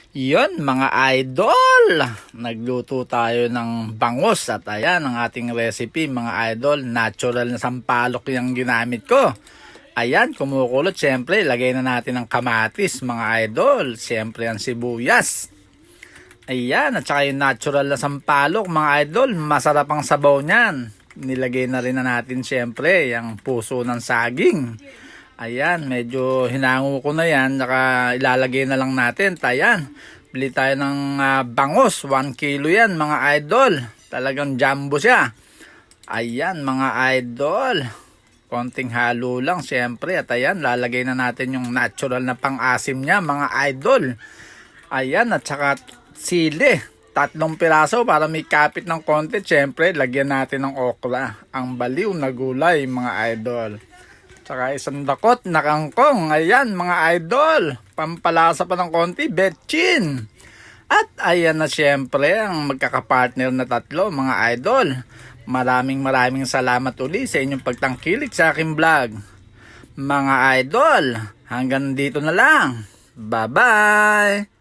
Yon mga idol, nagluto tayo ng bangus at ayan ang ating recipe mga idol. Natural na sampalok yung ginamit ko. Ayan, kumukulot, syempre lagay na natin ang kamatis mga idol. Syempre ang sibuyas. Ayan, at saka yung natural na sampalok mga idol, masarap ang sabaw niyan. Nilagay na rin na natin syempre yung puso ng saging. Ayan, medyo hinango ko na yan. Saka ilalagay na lang natin. Ayan, bili tayo ng bangus. 1 kilo yan mga idol. Talagang jumbo siya. Ayan mga idol. Konting halo lang siyempre. At ayan, lalagay na natin yung natural na pang-asim niya mga idol. Ayan, at saka sili. 3 piraso para may kapit ng konti. Siyempre, lagyan natin ng okra. Ang baliw na gulay mga idol. Saka 1 dakot na kangkong. Ayan mga idol. Pampalasa pa ng konti. Betchin. At ayan na syempre ang magkakapartner na 3 mga idol. Maraming salamat uli sa inyong pagtangkilik sa aking vlog. Mga idol, hanggang dito na lang. Bye bye.